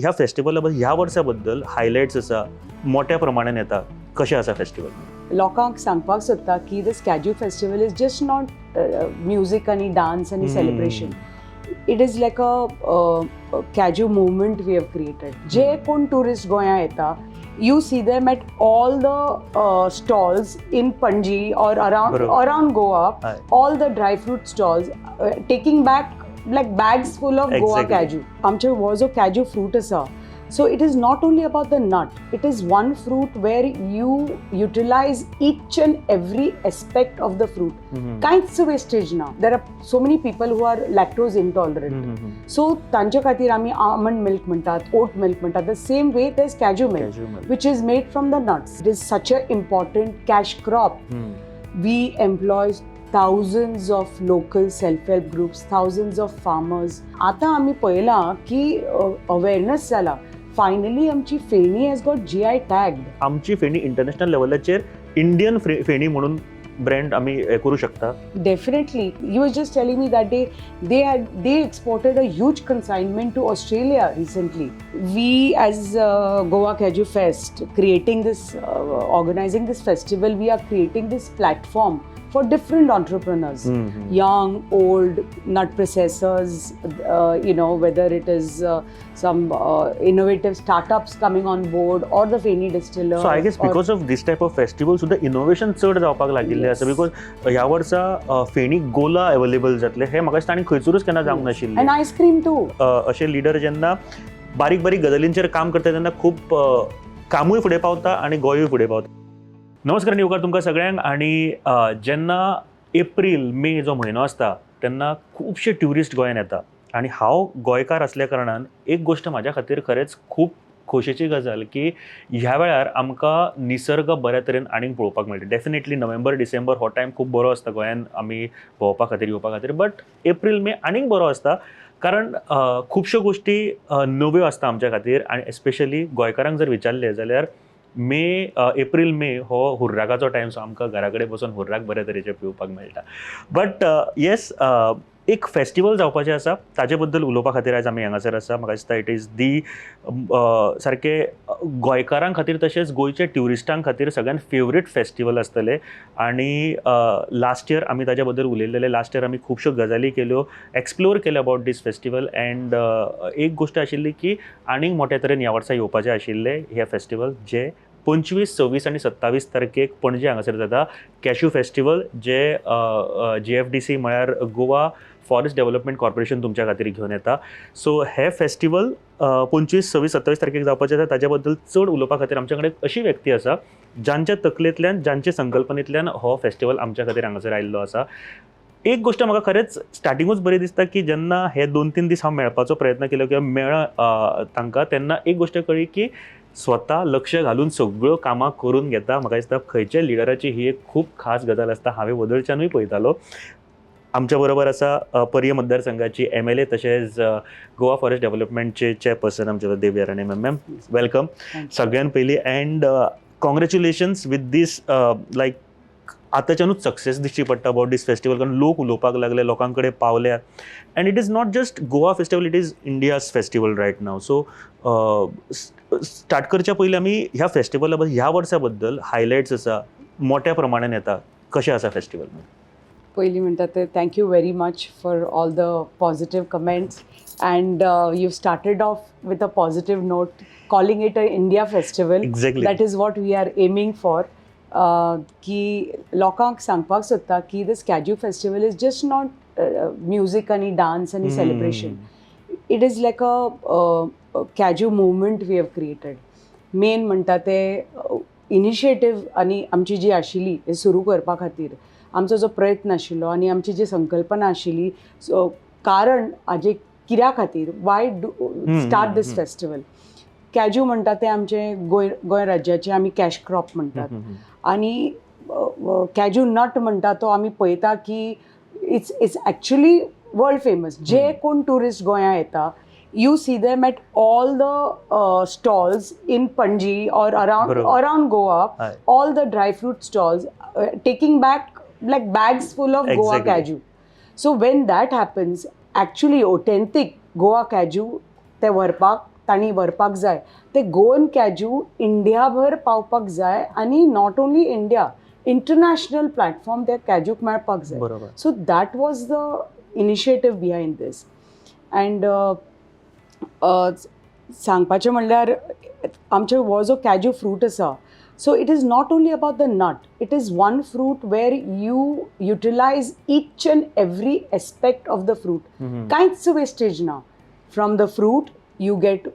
ह्या फेस्टिवलाबद्दल ह्या वर्साबद्दल हायलायट्स आसा मोठ्या प्रमाणान येता कशें आसा फेस्टिवल लोकांक सांगपाक सोदता की this cashew festival is just not music आनी डान्स आनी celebration. It is like a cashew movement we have created. जे कोण टुरिस्ट गोंया येता, you see them at all the stalls in Panji or around Goa. Aye. All the dry fruit stalls taking back like bags full of Goa Exactly. cashew. आमचे हो जो cashew fruit आसा, so it is not only about the nut. It is one fruit where you utilize each and every aspect of the fruit. कांयच wastage ना. There are so many people who are lactose intolerant. So तांचे खातीर आमी almond milk म्हणटात, oat milk म्हणटात. The same way there is cashew milk, which is made from the nuts. It is such an important cash crop. We employ thousands of local self-help groups, thousands of farmers. आता आमी पळयलां की awareness जाला. Finally आमची फेणी has got GI tagged. आमची फेणी international लेवलाचेर Indian फेणी म्हणून ब्रँड आमी करू शकता. Definitely. You were just telling me that they exported a huge consignment to Australia recently. We as Goa Cashew Fest organizing this festival, we are creating this platform for different entrepreneurs, young, old, nut processors, whether it is some innovative startups coming on board or the Feni distiller. So I guess because of this type of festival सुद्धा innovation चड जावपाक लागिल्लें आसा, because ह्या वर्सा फेणी गोला available जातले हे म्हाका दिसता आनी खंयसरूच केन्ना जावंक नाशिल्लें. And ice cream too. अशे लिडर जेन्ना बारीक बारीक गजालींचेर काम करता तेन्ना खूब कामूय फुडें पावता आनी गोंयूय फुडें पावता. नमस्कार येवकार तुमकां सगळ्यांक. आनी जेन्ना एप्रील मे जो म्हयनो आसता तेन्ना खुबशे ट्युरिस्ट गोंयान येता आनी हांव गोंयकार असल्या कारणान एक गोश्ट म्हाज्या खातीर खरेंच खूब खोशेची गजाल की ह्या वेळार आमकां निसर्ग बऱ्या तरेन आनीक पळोवपाक मेळटा. डेफिनेटली नोव्हेंबर डिसेंबर हो टायम खूब बरो आसता गोंयान आमी भोंवपा खातीर येवपा खातीर, बट एप्रील मे आनीक बरो आसता कारण खुबश्यो गोश्टी नव्यो आसता आमच्या खातीर. आनी एस्पेशली गोंयकारांक जर विचारलें जाल्यार एप्रील मे हो हुर्राकाचो टायम, सो आमकां घरा कडेन बसून हुर्राक बऱ्या तरेचे पिवपाक मेळटा. बट येस, एक फेस्टिवल जावपाचें आसा ताजे बद्दल उलोवपा खातीर आयज आमी हांगासर आसा. म्हाका दिसता इट इज दी सारकें गोंयकारां खातीर तशेंच गोंयच्या ट्युरिस्टां खातीर सगळ्यान फेवरेट फेस्टिवल आसतलें. आनी लास्ट इयर आमी ताजे बद्दल उलयलेले. लास्ट इयर आमी खुबश्यो गजाली केल्यो, एक्सप्लोर केले अबावट दीस फेस्टिवल. एंड एक गोश्ट आशिल्ली की आनीक मोठ्या तरेन ह्या वर्सा येवपाचें आशिल्लें हें फेस्टिवल, जे 25, 26 आनी 27 तारखेक पणजे हांगासर जाता. कॅश्यू फेस्टिवल जे GFDC म्हळ्यार गोवा फॉरेस्ट डेव्हलपमेंट कॉर्पोरेशन तुमच्या खातीर घेवन येता. सो हे फेस्टिवल 25, 26, 27 तारखेक जावपाचें आसा. ताज्या बद्दल चड उलोवपा खातीर आमचे कडेन अशी व्यक्ती आसा जांच्या तकलेंतल्यान, जांचे संकल्पनेंतल्यान हो फेस्टिवल आमच्या खातीर हांगासर आयिल्लो आसा. एक गोश्ट म्हाका खरेंच स्टार्टिंगूच बरी दिसता की जेन्ना हे 2-3 दीस हांव मेळपाचो प्रयत्न केलो किंवा मेळ्ळा तांकां, तेन्ना एक गोश्ट कळ्ळी की स्वता लक्ष घालून सगळ्यो कामां करून घेता. म्हाका दिसता खंयच्या लिडराची ही एक खूब खास गजाल आसता. हांवें वदळच्यानूय पळयतालो. आमच्या बरोबर आसा पर्य मतदारसंघाची MLA तशेंच गोवा फॉरेस्ट डेव्हलपमेंटचे चेअरपर्सन आमचे देवया राणे मॅम. वेलकम सगळ्यान पयलीं. And congratulations with this like आतांच्यानूच सक्सेस दिसची पडटा अबावट दीस फेस्टिवल, कारण लोक उलोवपाक लागले, लोकां कडेन पावल्या. And it is not just Goa festival, it is India's festival right now. So start करच्या पयलीं आमी ह्या फेस्टिवला बद्दल ह्या वर्सा बद्दल हायलायट्स आसा मोठ्या प्रमाणान येता कशें आसा फेस्टिवल? पयलीं म्हणटा ते thank you very much for all the positive comments. And you started off with a positive note calling it a India festival. Exactly. That is what we are aiming for. की लोकांक सांगपाक सोदता की this cashew festival is just not music आनी dance आनी celebration. It is like a cashew movement we have created. मेन म्हणटा ते इनिशिएटीव आनी आमची जी आशिल्ली हे सुरू करपा खातीर आमचो जो प्रयत्न आशिल्लो आनी आमची जी संकल्पना आशिल्ली, सो कारण हाजे कित्या खातीर वाय स्टार्ट दीस फेस्टिवल. कॅज्यू म्हणटा ते आमचे गोंय राज्याचे आमी कॅश क्रॉप म्हणटात. आनी कॅज्यू नट म्हणटा तो आमी पळयता की इट्स ॲक्च्युली वर्ल्ड फेमस. जे कोण टुरिस्ट गोंया येता, you see them at all the stalls in Panji or around Goa. Aye. All the dry fruit stalls taking back like bags full of Goa cashew. So when that happens, actually authentic Goa cashew te व्हरपाक तांणी व्हरपाक जाय ते Goan cashew इंडियाभर पावपाक जाय आनी not only India international platform त्या कॅज्यूक मेळपाक जाय. बरोबर. So that was the initiative behind this. And सांगपाचें म्हणल्यार आमचे हो जो कॅज्यू फ्रूट आसा, so it is not only about the nut, it is one fruit where you utilize each and every aspect of the fruit. Kainch wastage na. From the fruit you get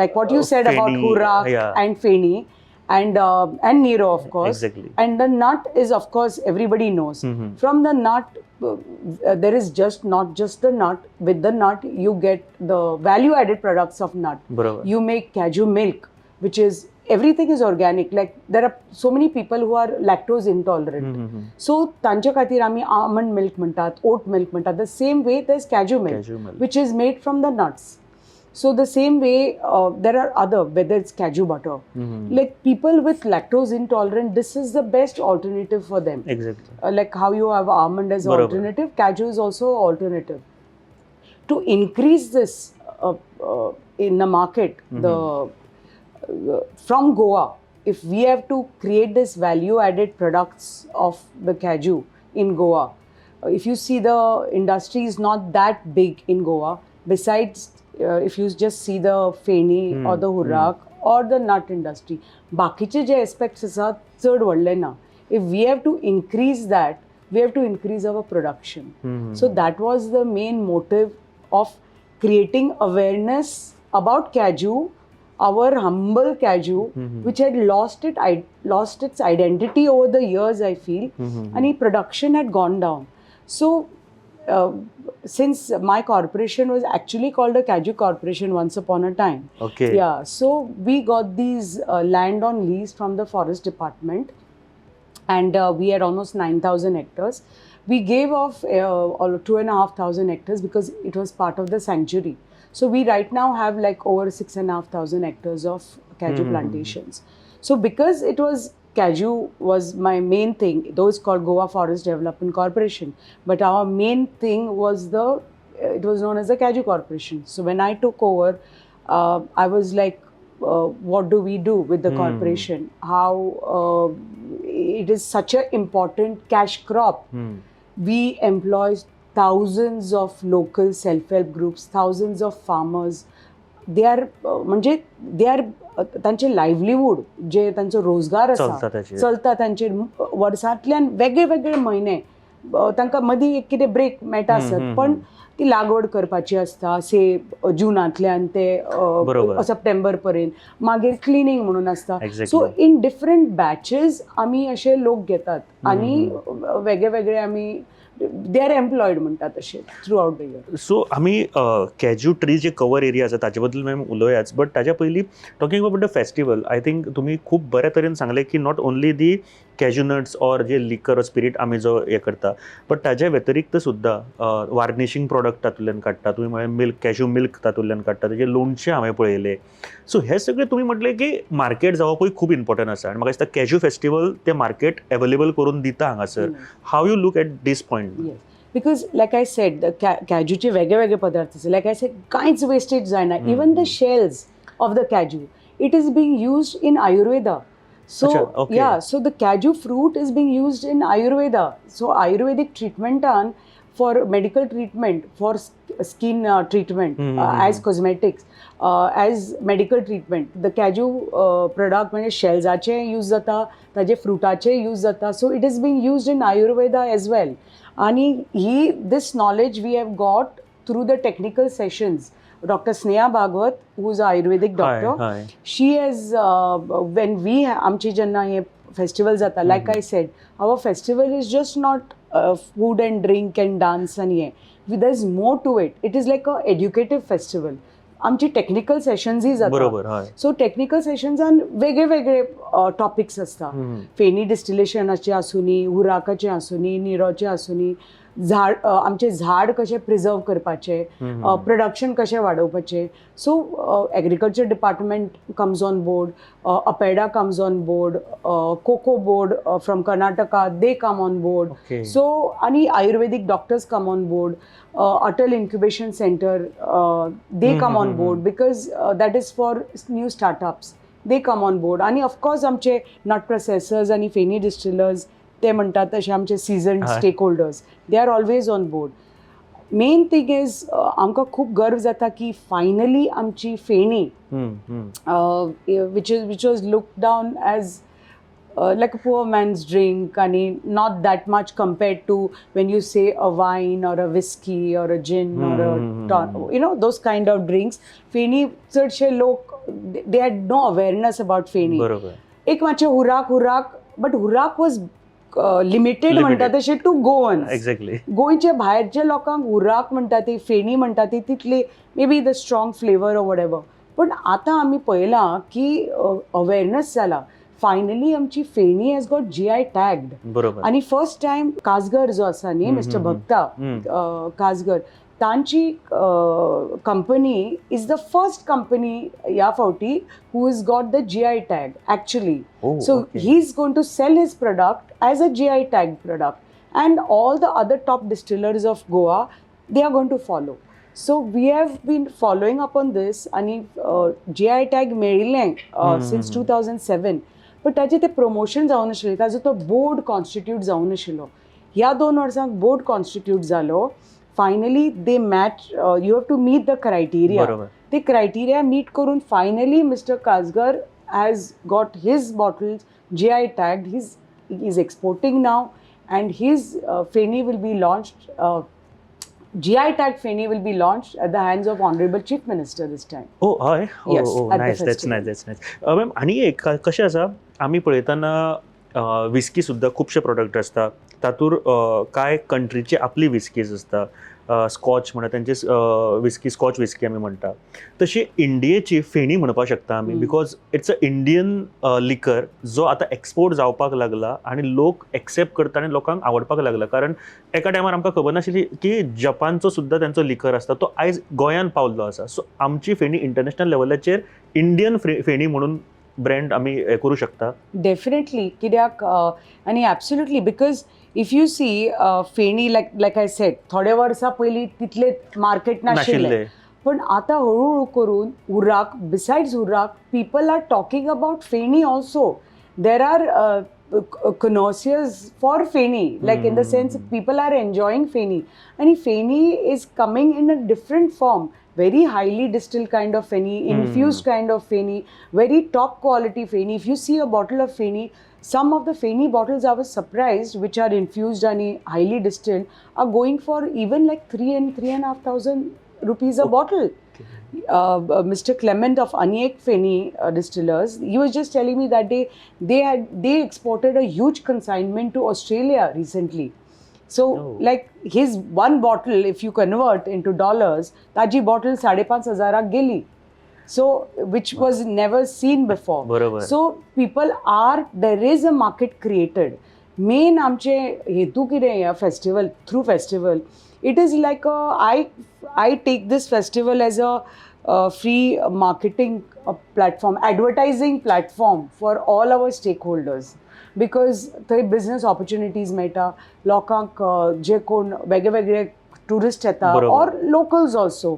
like what you said about Feni, hurak yeah. and feni and nero, of course. Exactly. And the nut is, of course, everybody knows. From the nut there is not just the nut. With the nut you get the value added products of nut. बरोबर. You make cashew milk, which is everything is organic. Like there are so many people who are lactose intolerant. So तांचे खातीर आमी almond milk म्हणटात, oat milk म्हणटात. The same way there's cashew milk, which is made from the nuts. So the same way there are other, whether it's cashew butter. Like people with lactose intolerant, this is the best alternative for them. Exactly. Like how you have almond as Barabar. alternative, cashew is also alternative. To increase this in the market, from Goa, if we have to create this value added products of the cashew in Goa, if you see the industry is not that big in Goa. Besides, if you just see the feni or the hurak or the nut industry, बाकीचे जे aspects आसा चड व्हडले ना. If we have to increase that, we have to increase our production. So that was the main motive of creating awareness about cashew, our humble cashew, which had lost its identity over the years, I feel, and production had gone down. So since my corporation was actually called a cashew corporation once upon a time. Okay. Yeah, so we got these land on lease from the forest department, and we had almost 9,000 hectares. We gave off 2,500 hectares because it was part of the sanctuary. So we right now have like over 6,500 hectares of cashew plantations. So because it was cashew was my main thing, though it's called Goa Forest Development Corporation, but our main thing was it was known as the Cashew Corporation. So when I took over, I was like, what do we do with the corporation? How it is such an important cash crop. We employ thousands of local self-help groups, thousands of farmers. They are तांचे livelihood जे तांचो रोजगार आसा चलता तांचे वर्सांतल्यान वेगळे वेगळे म्हयने तांकां मदीं एक कितें ब्रेक मेळटा आसत, पण ती लागवड करपाची आसता जुनांतल्यान ते सप्टेंबर पर्यंत. मागीर क्लिनींग म्हणून आसता. सो इन डिफरंट बॅचेस आमी अशे लोक घेतात आनी वेगळे वेगळे आमी दे आर एम्प्लॉयड म्हणटात अशे through out the year. So आमी कॅज्यू ट्री जे कवर एरिया आसा ताचे बद्दल मॅम उलोवयाच, बट ताच्या पयलीं talking about the festival, I think तुमी खूब बऱ्या तरेन सांगलें की not only the cashew nuts or जे लिकर स्पिरीट आमी जो हे करता, बट ताच्या व्यतिरिक्त सुद्दां वार्निशींग प्रॉडक्ट तातूंतल्यान काडटा. तुमी म्हळें मिल्क, कॅज्यू मिल्क तातूंतल्यान काडटा, तेजे लोणचें हांवें पळयलें. सो हे सगळें तुमी म्हटलें की मार्केट जावपूय खूब इम्पॉर्टंट आसा आनी म्हाका दिसता कॅज्यू फेस्टिवल ते मार्केट अवेलेबल करून दिता हांगासर. How you look at this point? Yes, because like I said, the cashew वेगळे वेगळे पदार्थ आसा. Like I said, कांयच wastage जायना. Even the shells of the cashew, it is being used in Ayurveda. So okay. Yeah, so the cashew fruit is being used in Ayurveda. So Ayurvedic treatment for medical treatment, for skin treatment, as cosmetics, as medical treatment. The cashew product म्हणजे शेल्साचे use जाता, ताजे फ्रुटाचे use जाता. So it is being used in Ayurveda as well. आणि this knowledge we have got through the technical sessions. Dr. Sneha Bhagwat, who is an Ayurvedic doctor, hi. She has, when we, आमची जेन्ना हे festival जाता, like I said, our festival is just not food and drink and dance and हे. There is more to it. It is like a educative festival. आमची technical sessions जाता. बरोबर. So technical सेशन्सान वेगळे वेगळे टॉपिक्स आसता. फेनी डिस्टिलेशनाचे आसूनी, हुराकाचे आसूनी, निरोचे आसूनी, आमचे झाड कशें प्रिजर्व करपाचें, प्रोडक्शन कशें वाडोवपाचें. So agriculture department comes on board, APEDA comes on board, cocoa board from Karnataka they come on board. Okay. So आणि ayurvedic doctors come on board, Atal incubation centre they come on board because that is for new startups. They come on board. आणि of course आमचे nut processors आणि feni distillers ते म्हणटात तशे आमचे seasoned stakeholders they are always on board. Main thing is आमकां खूब गर्व जाता की फायनली आमची फेणी which was looked down as like a poor man's drink and not that much compared to when you say a wine or a whiskey or a gin or a those kind of drinks. Feni चडशे लोक they had no awareness about Feni. बरोबर. एक मातशे हुराक but हुराक was limited म्हणटा तशें to Goans. Exactly. गोंयचे भायरचे लोकांक हुराक म्हणटा ती फेणी म्हणटा ती तितली may be the strong flavour or what. पण आतां आमी पळयलां की अवेरनस जाला. फायनली आमची फेणी हॅज गॉट GI टॅग्ड. बरोबर. आणि फर्स्ट टायम कासगर जो आसा न्ही मिस्टर भक्ता कासगर तांची company is the first company ह्या फावटी who is got the GI tag actually. So he is going to sell his product as a GI tag product and all the other top distillers of Goa they are going to follow. So we have been following up on this आणि GI tag मेळिल्लें since 2007. पण ताचें तें promotion जावं नाशिल्लें, ताजो तो board constitute जावं नाशिल्लो. ह्या 2 वर्सांक बोर्ड कॉन्स्टिट्यूट जालो. Finally they match, you have to meet the criteria. ते क्रायटेरिया मीट करून finally mister Kasgar has got his bottles GI tagged. He is exporting now and his feni will be launched. GI tag Feni will be launched at the hands of Honorable Chief Minister this time. Oh, हय. Yes, at the nice. That's festival. Nice. Ma'am आनी एक कशें आसा, आमी पळयतना whisky सुद्दां खुबशे product आसता. तातूंत कांय कंट्रीची आपली विस्कीज आसता. स्कॉच म्हणा त्यांचे विस्की, स्कॉच विस्की आमी म्हणटा. तशी इंडियेची फेणी म्हणपाक शकता आमी बिकॉज इट्स अ इंडियन लिकर जो आतां एक्सपोर्ट जावपाक लागला आनी लोक एक्सेप्ट करता आनी लोकांक आवडपाक लागला. कारण एका टायमार आमकां खबर नाशिल्ली की जपानचो सुद्दां तांचो लिकर आसता तो आयज गोंयांत पावल्लो आसा. सो आमची फेणी इंटरनॅशनल लेवलाचेर इंडियन फेणी म्हणून ब्रँड आमी हे करूं शकता. डेफिनेटली. कित्याक आनी absolutely because if you see feni like I sed थोडे वर्सां पयलीं तितले मार्केट नाशिल्ले. पण आतां हळूहळू करून हुराक, besides urrak, people are talking about feni also. There are connoisseurs for Feni, like in the sense people are enjoying Feni. And Feni is coming in a different form, very highly distilled kind of Feni, infused kind of Feni, very top quality Feni. If you see a bottle of Feni, some of the Feni bottles I was surprised, which are infused and highly distilled, are going for even like 3,500 rupees a bottle. Mr. Clement of Aniek Feni distillers, he was just telling me that they exported a huge consignment to Australia recently. So like his one bottle, if you convert into dollars, taji bottle 5,500 गेली. So which was never seen before. बरोबर. So people are, there is a market created. Main आमचे हेतू कितें ह्या festival, through festival, it is like I take this festival as a free marketing platform, advertising platform for all our stakeholders. Because थंय business opportunities मेळटा लोकांक, जे कोण वेगळे वेगळे टुरिस्ट येता or locals also,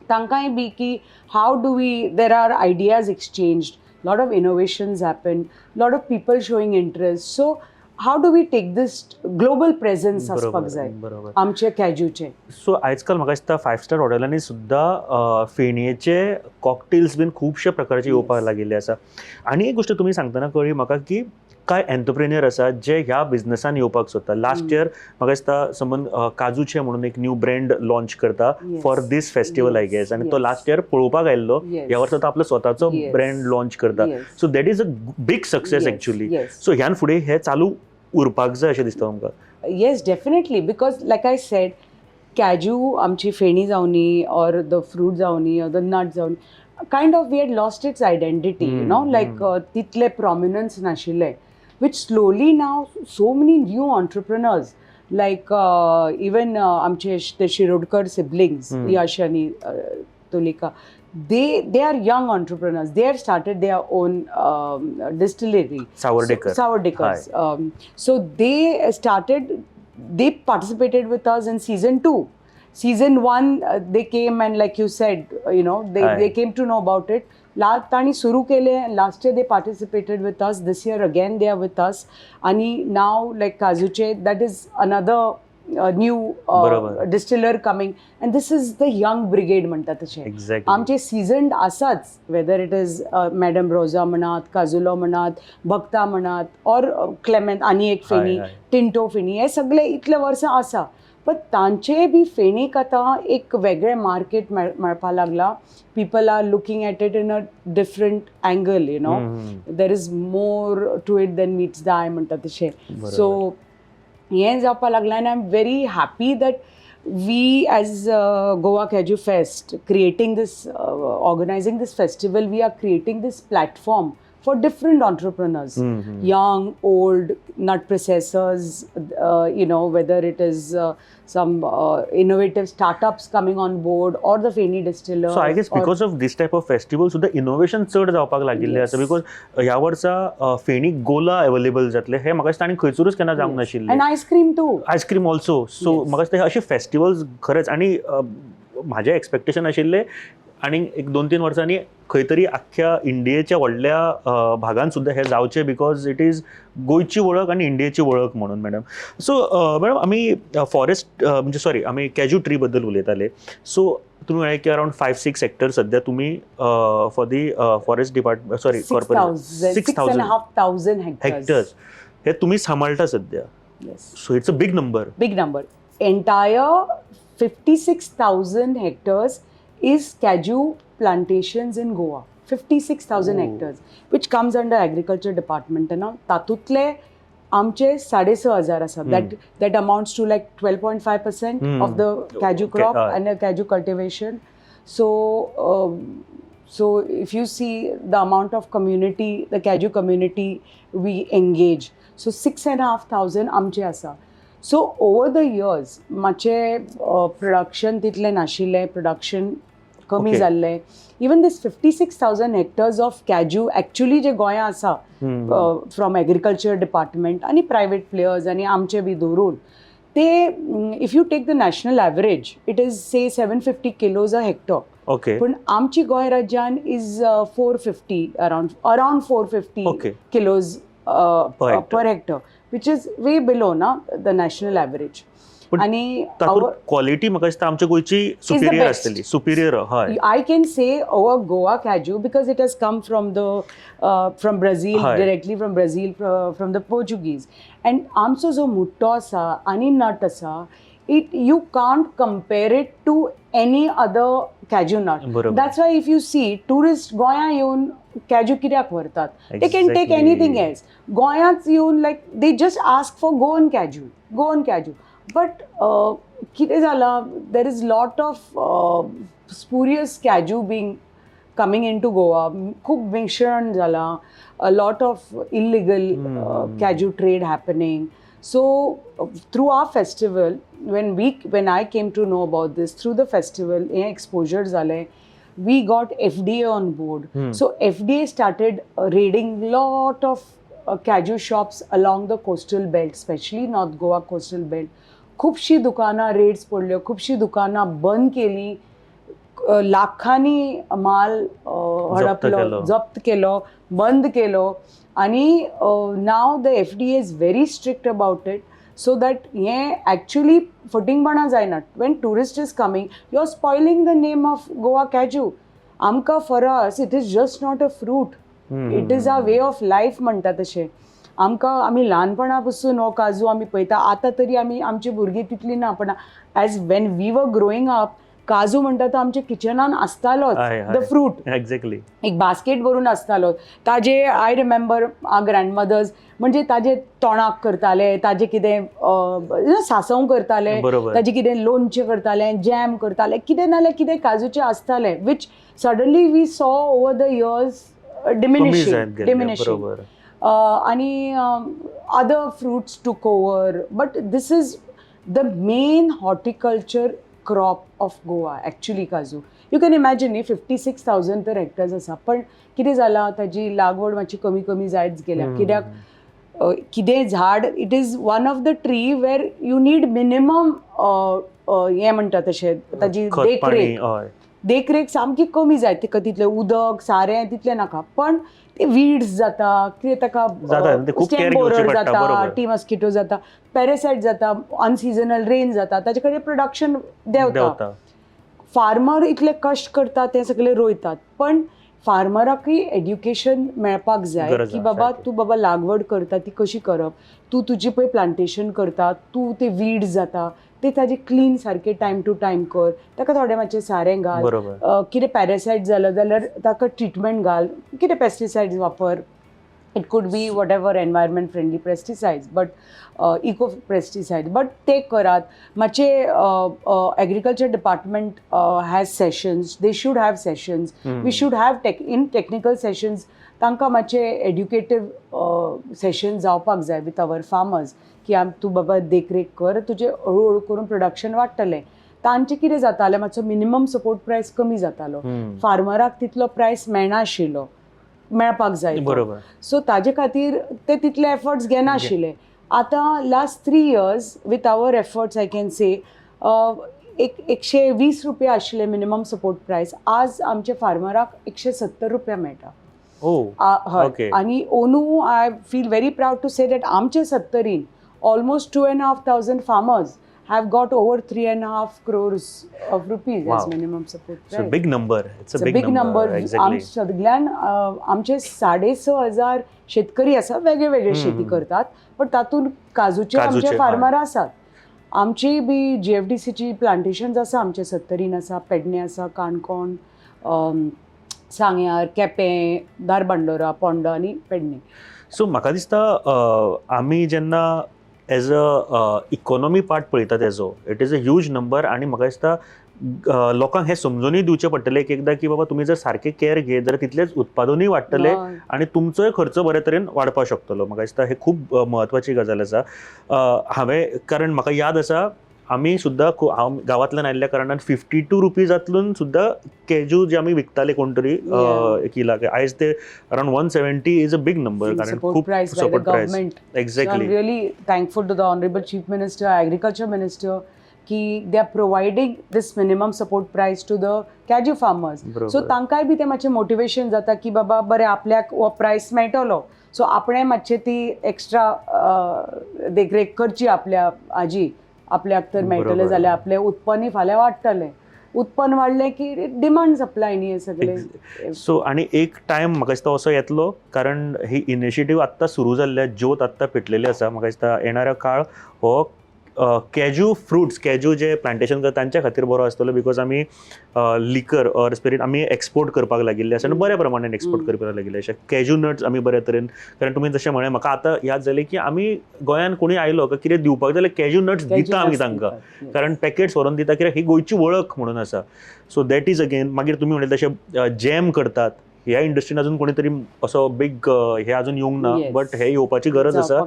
तांकांय बी की how do we, there are ideas exchanged, lot of innovations happen, lot of people showing interest. So how do we take this global presence आसपाक जाय आमचे कॅज्यूचे. सो आजकाल म्हाका दिसता 5-स्टार हॉटेलांनी सुद्दां फेणयेचे कॉकटेल्स बीन खुबशे प्रकारचे येवपाक लागिल्ले आसा. आनी एक गोश्ट तुमी सांगतना कळ्ळी म्हाका की कांय एंटरप्रेन्युअर आसा जे ह्या बिझनसान येवपाक सोदता. लास्ट इयर म्हाका दिसता समज काजूचे म्हणून एक न्यू ब्रँड लॉन्च करता for this festival I guess. आनी तो लास्ट इयर पळोवपाक आयिल्लो. ह्या वर्सा तो आपलो स्वताचो ब्रँड लॉन्च करता. So that is a big success actually. So ह्यान फुडें हे चालू उरपाक जाय अशें दिसता आमकां. Yes definitely. Because like I said cashew आमची फेणी जावनी ऑर द फ्रूट जावनी ऑर द नट जावनी, kind of we had lost its identity, you know, like तितले प्रॉमिनन्स नाशिल्ले. which slowly now so many new entrepreneurs like even आमचे ते Shirodkar siblings, Yash आणि Tulika, they are young entrepreneurs. They have started their own distillery. Savardekars. So they participated with us in season 2. Season 1, they came and like you said, they came to know about it. ताणी सुरू केले. Last year they participated with us. This year again they are with us. आणि now like काजूचे, that is another new distiller coming, and this is the young brigade म्हणतात तसे. Exactly. आमचे seasoned असाच, whether it is madam रोजा म्हणात, काजुलो म्हणात, भक्ता म्हणात, or Clement आणि एक फेणी, टिंटो फेणी, हे सगळे इतले वर्सां आसा. पण तांचे बी फेणीक आतां एक वेगळे मार्केट मेळपा लागला. People are looking at it in a different angle, There is more to it than meets the eye म्हणतात तशें. So हें जावपा लागलां, and I'm very happy that we as Goa Kaju Fest organizing this festival, we are creating this platform for different entrepreneurs, young, old, nut processors, whether it is some innovative startups coming on board or the Feni distillers. So I guess because of this type of festival, so the innovation चड जावपाक लागिल्ले आसा, because ह्या वर्सा फेणी गोला available जातले. हे म्हाका दिसता आनी खंयसरूच केन्ना जावंक नाशिल्लें. And ice cream too. Ice cream also. So म्हाका दिसता अशे फेस्टिवल्स खरेंच, आनी म्हाजें एक्सपेक्टेशन आशिल्लें आनी 1-2-3 वर्सांनी खंय तरी आख्ख्या इंडियेच्या व्हडल्या भागांत सुद्दां हे जावचें, बिकॉज इट इज गोंयची वळख आनी इंडियेची वळख म्हणून. मॅडम, सो मॅडम आमी फॉरेस्ट म्हणजे सॉरी आमी कॅज्यू ट्री बद्दल उलयताले. सो तुमी म्हळें की अरावंड 5-6 हेक्टर सद्या तुमी for the forest department, sorry corporation, 6,500 hectares हे तुमी सांबाळटा सद्या. So it's a big number. Big number. Entire 56,000 hectares is Kaju plantations in Goa. 56,000 hectares, which comes under agriculture department. तातूंतले आमचे 6,500 आसा. That amounts to like 12.5% of the Kaju crop and the Kaju cultivation. So if you see the amount of community, the Kaju community we engage, so 6,500 आमचे आसा. So over the years, मातशे production तितले नाशिल्ले, production कमी जाल्ले. Even this 56,000 hectares of Kaju actually जे गोंया आसा from agriculture department आणि private players आणि आमचे बी धरून, ते if you take the national average, it is say 750 kilos a hectare. Okay. पण आमची गोंय राज्यान is 450, around 450 kilos per hectare, which is way below the national average. आणि क्वालिटी म्हाका दिसता आमच्या गोंयची सुपिरियर आसतली. सुपिरियर, हय. I can say our Goa Kaju, because it has come from Brazil, directly from Brazil, from the Portuguese. And आमचो जो मुट्टो आसा आनी नट आसा, you can't compare it to any other Kaju nut. That's why if you see tourists गोंया येवन Kaju कित्याक व्हरतात, they can take anything else. गोंयांत येवन like they just ask for Goan Kaju. But कितें जाला, there is lot of spurious Kaju coming into Goa. खूब मिश्रण जाला, a lot of illegal Kaju trade happening. So through our festival, when I came to know about this through the festival, exposure zale, we got FDA on board. So FDA started raiding lot of Kaju shops along the coastal belt, especially North Goa coastal belt. खूबशीं दुकानां raids पडल्यो, खूबशीं दुकानां बंद केली, लाखांनी माल हडपलो, जप्त केलो, बंद केलो. आणि now the FDA is very strict about it, so that हें एक्चुली फटींगपणां जायना. When tourist is coming, you are spoiling the name of Goa cashew. आमकां for us it is just not a fruit, it is a way of life म्हणटा तशें. आमी ल्हानपणा पसून हो काजू आमी पळयता. आतां तरी आमची भुरगीं तितली ना, पण as when we were growing up, काजू म्हणटा तो आमच्या किचनान आसतालोच, द फ्रूट. एक्झॅक्टली. एक बास्केट भरून आसतालो ताजे. आय रिमेंबर आर ग्रँडमदर्स, म्हणजे ताजे तोणाक करताले, ताजे कितें सांसव करताले, ताजे कितें लोणचें करताले, जॅम करताले, कितें नाल्यार कितें काजूचें आसतालें, वीच सडनली वी सॉ ओवर द इयर्स डिमिनिशिंग. आणि other fruits took over, but this is the main horticulture crop of Goa, actually काजू. You can imagine न्ही 56,000 तर हेक्टर्स आसा, पण कितें जालां ताजी लागवड मातशी कमी कमी जायत गेल्या. कित्याक कितें झाड, it is one of the tree where you need minimum हें म्हणटा तशें ताजी खत देखरेख पाणी हय देखरेख सामकी कमी जाय, तिका तितलें उदक सारें तितलें नाका, पण ते वीड्स जाता, कितें ताका जाता, ते खूप care स्टेम घेवची बोरर पडटा, जाता, बरोबर. टी मस्किटो जाता, पॅरासायट जाता, अनसिजनल रेन जाता, ताचे कडेन प्रोडक्शन देंवता. देंवता. फार्मर इतले कश्ट करता ते सगळे रोयतात, पण फार्मराकूय एड्युकेशन मेळपाक जाय गरज की आसा, बाबा सारकें. तूं बाबा लागवड करता ती कशी करप, तूं तुजी पळय प्लांटेशन करता, तूं ते वीड्स जाता ते ताजे क्लीन सारके टायम टू टायम कर, ताका थोडें मातशें सारें घाल, बरोबर. कितें पॅरासायट जालो जाल्यार ताका ट्रिटमेंट घाल, कितें पेस्टिसायड्स वापर. It could be whatever environment friendly pesticides, but eco pesticides, but ते करात. मातशे agriculture department has sessions, they should have sessions, we should have in technical sessions तांकां मातशे educative sessions जावपाक जाय with our farmers, की तूं बाबा देखरेख कर, तुजें हळूहळू करून प्रोडक्शन वाडटलें. तांचें कितें जातालें, मातसो मिनिमम सपोर्ट प्रायस कमी जातालो, फार्मराक तितलो प्रायस मेळनाशिल्लो, मेळपाक जाय बरोबर. सो ताजे खातीर ते तितले एफर्ट्स घेनाशिल्ले. आतां last 3 years with our efforts I can say 120 रुपया आशिल्ले मिनिमम सपोर्ट प्रायस, आज आमच्या फार्मराक 170 रुपया मेळटा. Oh okay. आणि ओनू I feel very proud to say that आमचे 70 almost 2,500 farmers have got over 3.5 crores of rupees Wow. as minimum support price. It's a big number. It's a big number. Exactly. सगळ्यान आमचे 6,500 शेतकरी आसा, वेगळे वेगळे शेती करतात, पण तातूंत काजूचे आमचे फार्मर आसात. आमची बी GFDCची प्लांटेशन्स आसा, आमचे 70 आसा, पेडणे आसा, काणकोण, सांग्यार, केपें, धारबांदोरा, पोंडा आनी पेडणे. सो म्हाका दिसता आमी जेन्ना एज अ इकॉनॉमी पार्ट पळयता तेजो, it is a huge number. आनी म्हाका दिसता लोकांक हें समजुनूय दिवचें पडटलें एक एकदां की बाबा तुमी जर सारकें केअर घेत जाल्यार तितलेंच उत्पादनूय वाडटलें आनी तुमचोय खर्च बरे तरेन वाडपाक शकतलो. म्हाका दिसता हें खूब म्हत्वाची गजाल आसा. हांवें, कारण म्हाका याद आसा आमी सुद्दां हांव गांवांतल्यान आयिल्ल्या कारणान 52 रुपीजांतल्यान सुद्दां कॅजू जे आमी विकताले कोण तरी किलाक, आयज ते around 170 is a big number, कारण खूब सपोर्ट प्रायस. Exactly. I'm really thankful to the Honorable Chief Minister, Agriculture Minister, की they are providing this minimum support price to the cashew farmers. So तांकांय बी ते मातशें मोटिवेशन जाता की बाबा बरें आपल्याक हो प्रायस मेळटलो, सो आपणें मातशें ती एक्स्ट्रा देखरेख करची आपल्या हाजी, आपल्याक तर मेळटलें जाल्यार आपलें उत्पन्नय फाल्यां वाडटलें. उत्पन्न वाडलें की डिमांड सप्लाय न्ही हें सगळें. सो आनी एक टायम म्हाका दिसता असो येतलो, कारण ही इनिशिएटीव आत्तां सुरू जाल्ल्या, ज्योत आत्तां पेटलेली आसा. म्हाका दिसता येणाऱ्या काळ हो कॅजू फ्रुट्स, कॅजू जे प्लांटेशन करता तांच्या खातीर बरो आसतलो, बिकॉज आमी लिकर ऑर स्पिरीट आमी एक्सपोर्ट करपाक लागिल्ले आसा आनी बऱ्या प्रमाणान एक्सपोर्ट करपाक लागिल्ले आसा. कॅजू नट्स आमी बऱ्या तरेन, कारण तुमी जशें म्हळें म्हाका आतां याद जालें की आमी गोंयान कोणूय आयलो काय कितें दिवपाक जाल्यार कॅजू नट्स दिता आमी तांकां, कारण पॅकेट्स व्हरून दिता, कित्याक ही गोंयची वळख म्हणून आसा. So that is again. मागीर तुमी म्हणलें तशें जॅम करतात, ह्या इंडस्ट्रीन अजून कोणी तरी असो बिग हे अजून येवंक ना, बट हे येवपाची गरज आसा,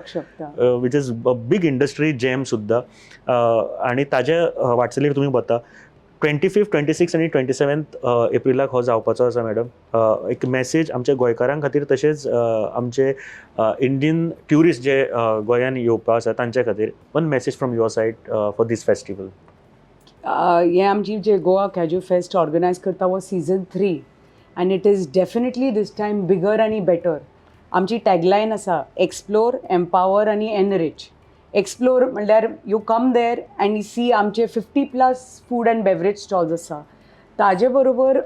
which is a big industry jam सुद्दां. आनी ताज्या वाटचालीर तुमी बता 25, 26 आनी 27 एप्रिलाक हो जावपाचो आसा मॅडम. एक मॅसेज आमच्या गोंयकारां खातीर, तशेंच आमचे इंडियन ट्युरिस्ट जे गोंयान येवपा आसा तांच्या खातीर, one message from your side for this festival. हें आमची जे गोवा कॅज्यू फेस्ट ऑर्गनायज करता वो season 3, and it is definitely this time bigger and better. आमची टॅगलायन आसा एक्सप्लोर, एम्पावर आनी एनरिच. एक्सप्लोर म्हणल्यार you come there and you see आमचे 50+ फूड अँड बेवरेज स्टॉल्स आसा. ताजे बरोबर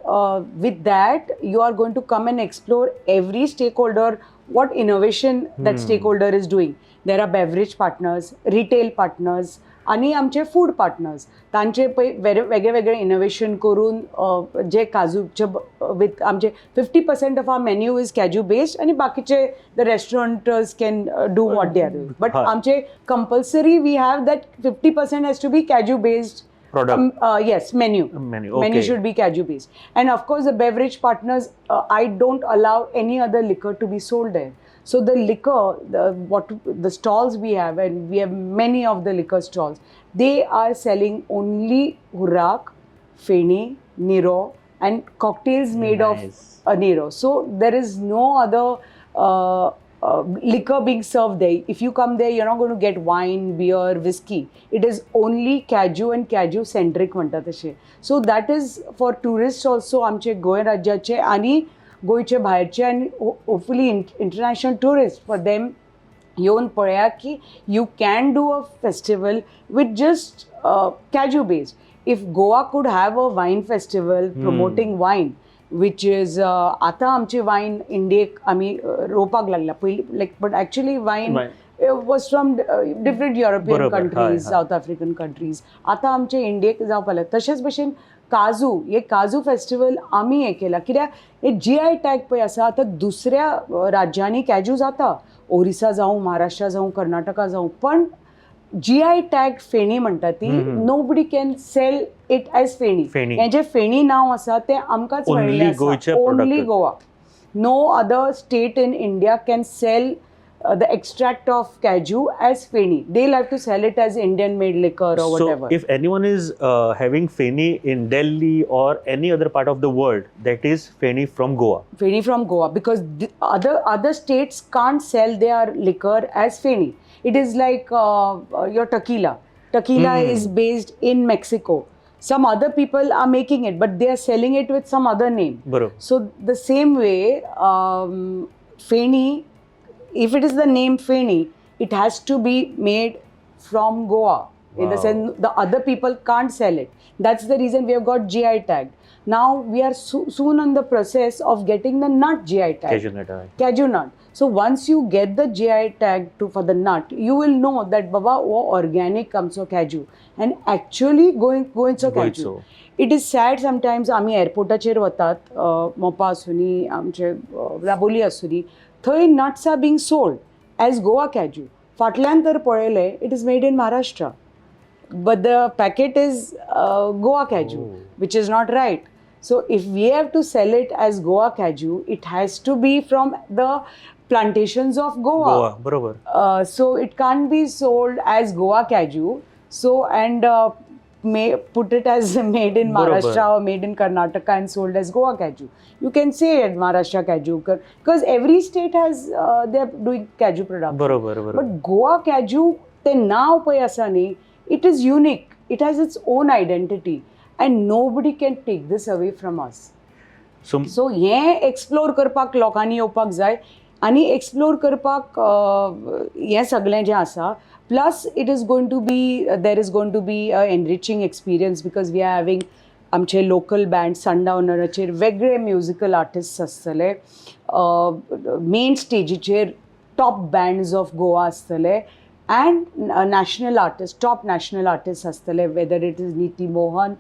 with that you are going to come and explore every stakeholder, what innovation that stakeholder is doing. There are beverage partners, retail partners आनी आमचे food partners. तांचे पळय वेगळे वेगळे innovation करून जे काजूचे विथ आमचे 50% of our menu is cashew based आनी बाकीचे the restaurateurs can do what they are doing. But आमचे compulsory we have that 50% has to be cashew based. Yes, menu. Menu should be cashew based. And of course, the beverage partners, I don't allow any other liquor to be sold there. So the liquor, the stalls we have, and we have many of the liquor stalls, they are selling only Hurak, Feni, Nero, and cocktails made Nice. of Nero. So there is no other liquor being served there. If you come there, you're not going to get wine, beer, whiskey. It is only Kaju and Kaju centric म्हणतात तशे. So that is for tourists also आमचे गोंय राज्याचे आणि गोंयचे भायरचे आणि hopefully international tourists, for them येऊन पळया की you can do a festival with just Kaju based. If Goa could have a wine festival promoting wine, which is आता आमची वाईन इंडियेक आम्ही रोवपाक लागला पयली, like but actually wine was from different European बरोबर, countries, हय, South African countries. आता आमचे इंडियेक जावपाक लागला. तशेंच भशेन काजू, हे काजू फेस्टिवल आमी हे केला कित्याक हे GI टॅग पळय आसा. आतां दुसऱ्या राज्यांनी कॅजू जाता, ओरिसा जावं, महाराष्ट्रा जावं, कर्नाटका जावं, पण GI टॅग फेणी म्हणटा ती, nobody can sell it as feni. Feni. हें जें फेणी नांव आसा तें आमकांच Only मेळिल्लें आसा. गोंयचें only product. Goa. No other state in India can sell the extract of Kaju as Feni. They'll have to sell it as Indian made liquor or whatever. So if anyone is having Feni in Delhi or any other part of the world, that is Feni from Goa. Feni from Goa, because the other states can't sell their liquor as Feni. It is like your tequila. Tequila is based in Mexico. Some other people are making it, but they are selling it with some other name. बरोबर. So the same way, Feni, if it is the name Feni, it has to be made from Goa. In the Wow. sense, the other people can't sell it. That's the reason we have got GI tag. Now we are soon on the process of getting the nut GI tag. Cashew nut, हय. Cashew nut. So once you get the GI tag for the nut, you will know that Baba, organic comes from Kaju, and actually going so Kaju. गोंयचो. It is sad sometimes. आमी एअरपोर्टाचेर वतात, मोपा आसुनी, आमचे दाबोली आसुनी, थंय nuts are being sold as Goa Kaju. फाटल्यान तर पळयलें, it is made in Maharashtra, but the packet is Goa Kaju, which is not right. So if we have to sell it as Goa Kaju, it has to be from the plantations of Goa. Goa, बरोबर. So it can't be sold as Goa Kaju. So and put it as made in Maharashtra or made in Karnataka and sold as Goa Kaju. You can say it Maharashtra Kaju, because every state has they are doing Kaju production. बरोबर, बरोबर. But Goa Kaju, ते नाव पळय आसा न्ही, it is unique. It has its own identity, and nobody can take this away from us. So हें explore करपाक लोकांनी येवपाक जाय, आनी एक्सप्लोर करपाक हें सगळें जें आसा. Plus, it is going to be, there is going to be an enriching experience, because we are having आमचे लोकल बँड सनडावनराचेर वेगळे म्युजिकल आर्टिस्ट आसतले, मेन स्टेजीचेर टॉप बँड्स ऑफ गोवा आसतले, and national artist, top national artist आसतले, whether it is Neeti Mohan,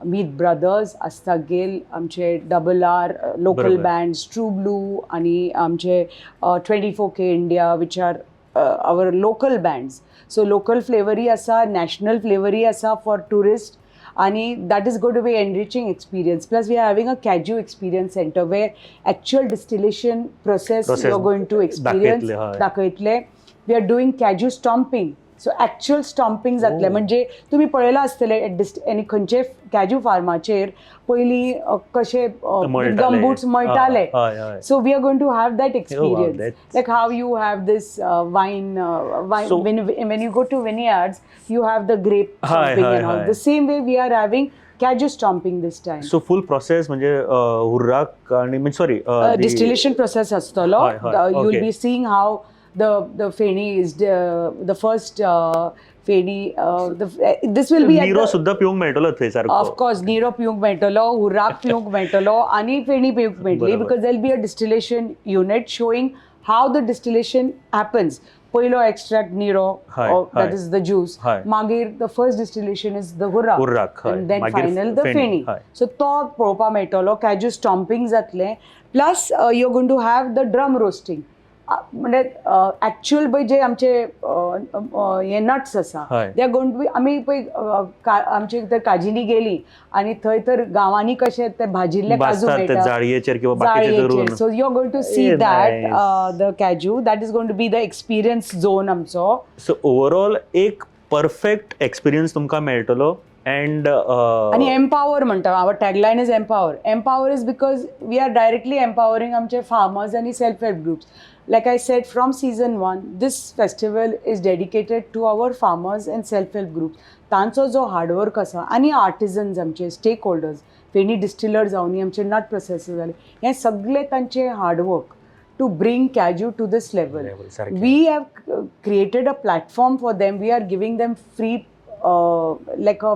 Meet brothers, Aastha Gill, आमचे RRR local bands, true blue, आणि आमचे 24K India, which are our local bands. So local flavoury asa, national flavoury asa for tourists, and that is going to be an enriching experience. Plus we are having a Kaju experience center where actual distillation process you are going to experience. दाखयतले. We are doing Kaju stomping. So actual stomping जातले, म्हणजे तुम्ही पळयला आसतले any खंयचे कॅजू फार्माचेर पयलीं कशे गमबूट्स मळटाले. So we are going to have that experience. Like how you have this wine, so, when you go to vineyards, you have the grape stomping and all. The same way we are having Kaju stomping this time. So full process म्हणजे हुर्राक आणि sorry, distillation process असतलो. You will be seeing how the Feni is the first Feni. This will be Nero सुद्धा पिवंक मेळटलो थंय सारको. Of course, Nero पिवंक मेळटलो, हुर्राक पिवंक मेळटलो, आणि फेणी पिवंक मेळटली, because there will be a distillation unit showing how the distillation happens. पयलो extract Nero, that is the juice. मागीर the first distillation is the urrak, and then final the Feni. So तो पळोवपाक मेळटलो. Kaju stomping जातलें. Plus you're going to have the drum roasting. म्हणजे actual पळय जे आमचे हे नट्स आसा हय. दे आर गोइंग टू बी आमी पळय आमची तर काजिनी गेली आनी थंय तर गांवांनी कशे ते भाजिल्ले काजू भाजतात ते मेळटा जाळयेचेर किंवा बाकीचे धरून. So you are going to see Eh, that nice. The cashew that is going to be the experience zone आमचो. सो ओवरऑल एक परफेक्ट एक्सपिरियन्स तुमकां मेळटलो अँड आणि एम्पावर म्हणटा our tagline is empower is because we are directly empowering आमचे farmers आणि self help groups. Like I said from season 1 this festival is dedicated to our farmers and self help groups. तांचो जो hard work आसा आनी artisans आमचे stake holders फेणी distiller जावनी आमचे nut processor जाले हे सगळे तांचे hard work to bring Kaju to this level. We have created a platform for them. We are giving them free like a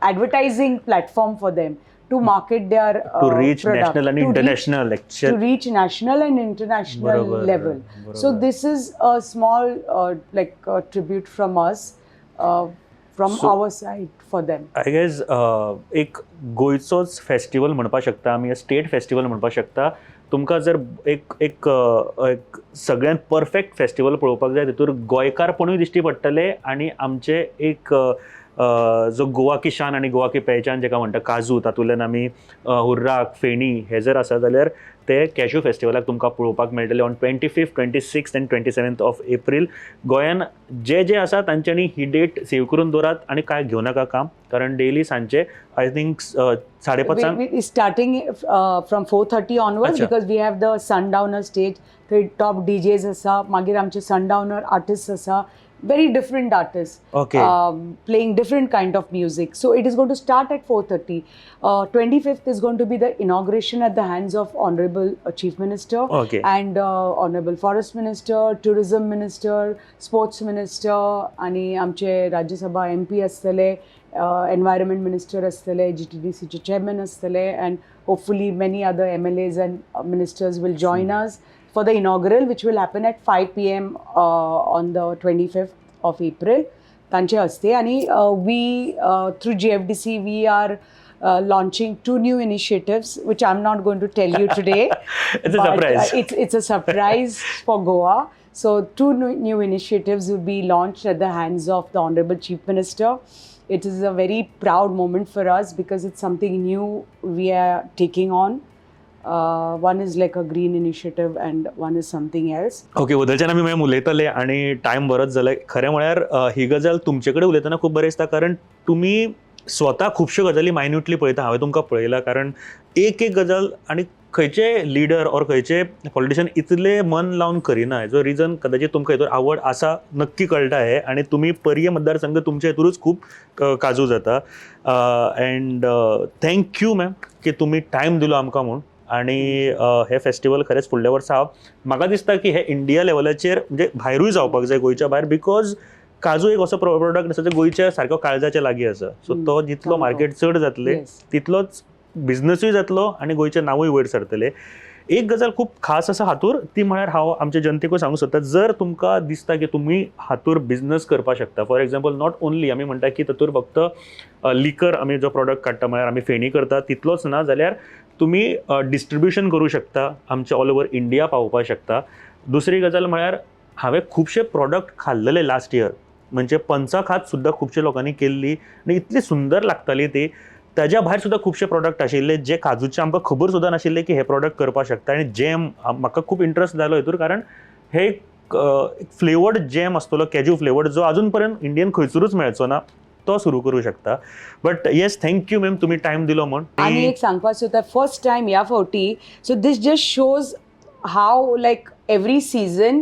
advertising platform for them to market their to reach product, national and international to reach national and international level. So this is a small like tribute from us from our side for them. I guess एक गोंयचोच festival म्हणपाक शकता आमी, state festival म्हणपाक शकता. तुमकां जर एक एक एक सगळ्यांत परफेक्ट फेस्टिवल पळोवपाक जाय तितूर गोंयकारपणूय दिश्टी पडटले आनी आमचे एक जो गोवा की शान आनी गोवा की पहचान जेका म्हणटा काजू, तातूंतल्यान आमी हुर्राक, फेणी हे जर आसा जाल्यार ते कॅज्यू फेस्टिवलाक तुमकां पळोवपाक मेळटले on 25th, 26th and 27th of April. गोंयान जे जे आसा तांच्यांनी ही डेट सेव करून दवरात आनी काय घेवं नाका काम, कारण डेली सांजचे I think 5:30 Starting from 4:30 onwards Acha. because we have the sundowner stage. थंय टॉप DJs आसा, मागीर आमचे सनडावनर आर्टिस्ट आसा, very different artists Okay. playing different kind of music. So it is going to start at 4:30. 25th is going to be the inauguration at the hands of Honorable Chief Minister Okay. and Honorable Forest Minister, Tourism Minister, Sports Minister, आणि आमचे Rajya Sabha MP असतले, Environment Minister असतले, GTDC चे Chairman असतले, and hopefully many other MLAs and ministers will join us for the inaugural, which will happen at 5 p.m. On the 25th of April. तांचे हस्ते आणि we through GFDC we are launching 2 new initiatives, which I'm not going to tell you today. It's a but, surprise. It's a surprise for Goa. So 2 new initiatives will be launched at the hands of the Honorable Chief Minister. It is a very proud moment for us because it's something new we are taking on. One is like a green initiative and one is something else. Okay, उदयच्यान आमी ma'am उलयतले आनी time बरोच जाले. खरें म्हळ्यार ही गजाल तुमचे कडेन उलयतना खूब बरें दिसता, कारण तुमी स्वता खुबश्यो गजाली मायन्यूटली पळयता. हांवें तुमकां पळयलां, कारण एक गजाल आनी खंयचे लिडर ऑर खंयचे पॉलिटिशियन इतले मन लावन करिना. हेजो रिजन कदाचित तुमकां हेतूर आवड आसा नक्की कळटा हे, आनी तुमी पर्ये मतदारसंघ तुमच्या हेतूरूच खूब काजू जाता. अँड थँक्यू मॅम की तुमी टायम दिलो आमकां म्हूण. आणि हे फेस्टिवल खरेंच फुडल्या वर्सा म्हाका दिसता की हे इंडिया लेवलाचेर म्हणजे भायरूय जावपाक जाय गोंयच्या भायर, बिकॉज काजू एक असो प्रोडक्ट आसा जो गोंयच्या सारको काळजाच्या लागीं आसा. सो तो जितलो मार्केट चड जातले तितलोच बिझनसूय जातलो आनी गोंयचें नांवूय वयर सरतलें. एक गजाल खूब खास आसा हातूर, ती म्हळ्यार हांव आमच्या जनतेकूय सांगूंक सोदता, जर तुमकां दिसता की तुमी हातूर बिझनस करपाक शकता, फॉर एग्जाम्पल नॉट ओन्ली आमी म्हणटा की तातूर फक्त लिकर आमी जो प्रोडक्ट काडटा म्हळ्यार आमी फेणी करता तितलोच ना, जाल्यार तुम्ही डिस्ट्रिब्युशन करूं शकता, आमच्या ऑल ओवर इंडिया पावोवपाक शकता. दुसरी गजाल म्हळ्यार हांवें खुबशे प्रोडक्ट खाल्लेले लास्ट इयर, म्हणजे पंचाखात सुद्दां खुबशे लोकांनी केल्ली आनी इतली सुंदर लागताली ती. ताज्या भायर सुद्दां खुबशे प्रोडक्ट आशिल्ले जे काजूचे आमकां खबर सुद्दां नाशिल्ले की हे प्रोडक्ट करपाक शकता. आनी जॅम म्हाका खूब इंट्रस्ट जालो हितूर, कारण हे फ्लेवर्ड जॅम आसतलो कॅज्यू फ्लेवर्ड, जो आजून पर्यंत इंडियन खंयसरूच मेळचो ना, तो सुरू करू शकता. बट येस, थँक्यू मॅम तुम्ही टायम दिलो म्हण. आणि एक सांगपाक सोदता, फर्स्ट टायम ह्या फावटी, so this just shows how like every season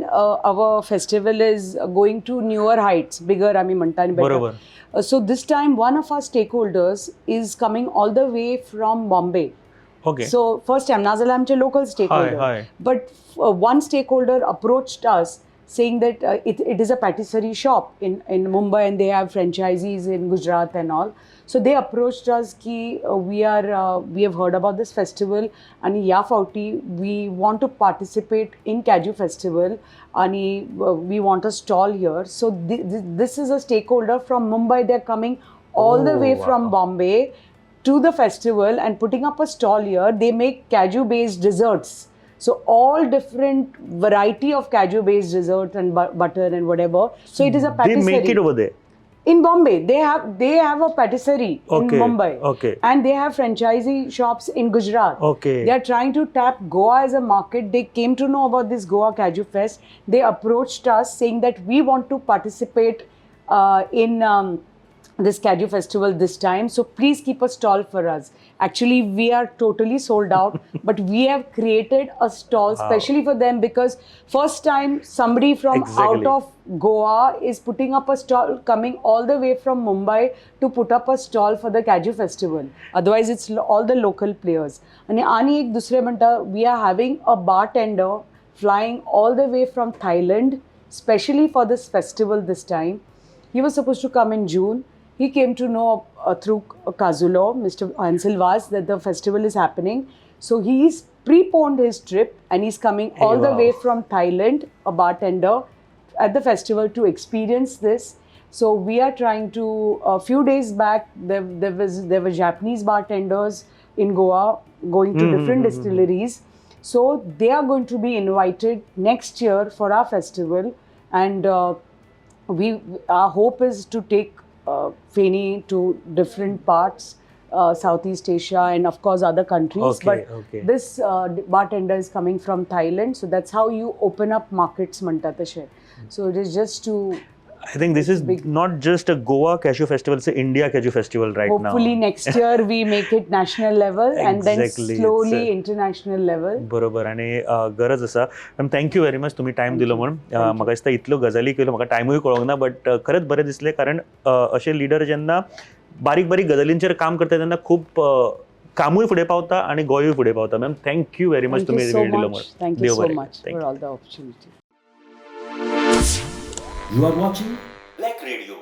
our festival is going to newer heights, bigger आमी म्हणटा न्ही बरोबर. So this time one of our stakeholders is coming all the way from Bombay. Okay. So first time नाजाल्यार आमचे local stakeholder. Hi. But one stakeholder approached us saying that it is a patisserie shop in Mumbai and they have franchisees in Gujarat and all. So they approached us ki we have heard about this festival and ya fauti we want to participate in Kaju festival and we want a stall here. So this is a stakeholder from Mumbai. They're coming all the way from Bombay to the festival and putting up a stall here. They make Kaju based desserts. So all different variety of cashew based dessert and butter and whatever. So it is a They patisserie. make it over there. In Bombay, they have a patisserie Okay, in Mumbai. okay. And they have franchisee shops in Gujarat. Okay. They are trying to tap Goa as a market. They came to know about this Goa Cashew Fest. They approached us saying that we want to participate in this Cashew Festival this time. So please keep a stall for us. Actually, we are totally sold out, but we have created a stall specially for them because first time somebody from Exactly. out of Goa is putting up a stall, coming all the way from Mumbai to put up a stall for the Cashew Festival. Otherwise, it's all the local players. आणि एक दुसरे म्हणता, we are having a bartender flying all the way from Thailand, specially for this festival this time. He was supposed to come in June. He came to know through Kazulo, Mr. Ansel Vaz, that the festival is happening. So he's preponed his trip and he's coming all the wow. way from Thailand, a bartender, at the festival to experience this. So we are trying to, a few days back, there were Japanese bartenders in Goa going to different distilleries. So they are going to be invited next year for our festival. And our hope is to take Feni to different parts, Southeast Asia and of course other countries. Okay, But okay. this bartender is coming from Thailand, so that's how you open up markets, म्हणतात तसे. So it is just to I think this is not just a Goa Cashew Festival, it's an India Cashew Festival right hopefully now. next year we make it national level and then Exactly. slowly It's international level. बरोबर आणि गरज आसा. Ma'am thank you very much तुम्ही time दिलो म्हणून. म्हाका दिसता इतल्यो गजाली केल्यो म्हाका टायमूय कळोंक ना, बट खरेंच बरें दिसलें कारण अशे लिडर जेन्ना बारीक बारीक गजालींचेर काम करता तेन्ना खूप कामूय फुडें पावता आणि गोंयूय फुडें पावता. Ma'am thank you very much Thank you तुम्ही so वेळ दिलो much. म्हणून. Thank you देव so बरें much करूं. Thank for you. all the opportunity. You are watching Black Radio.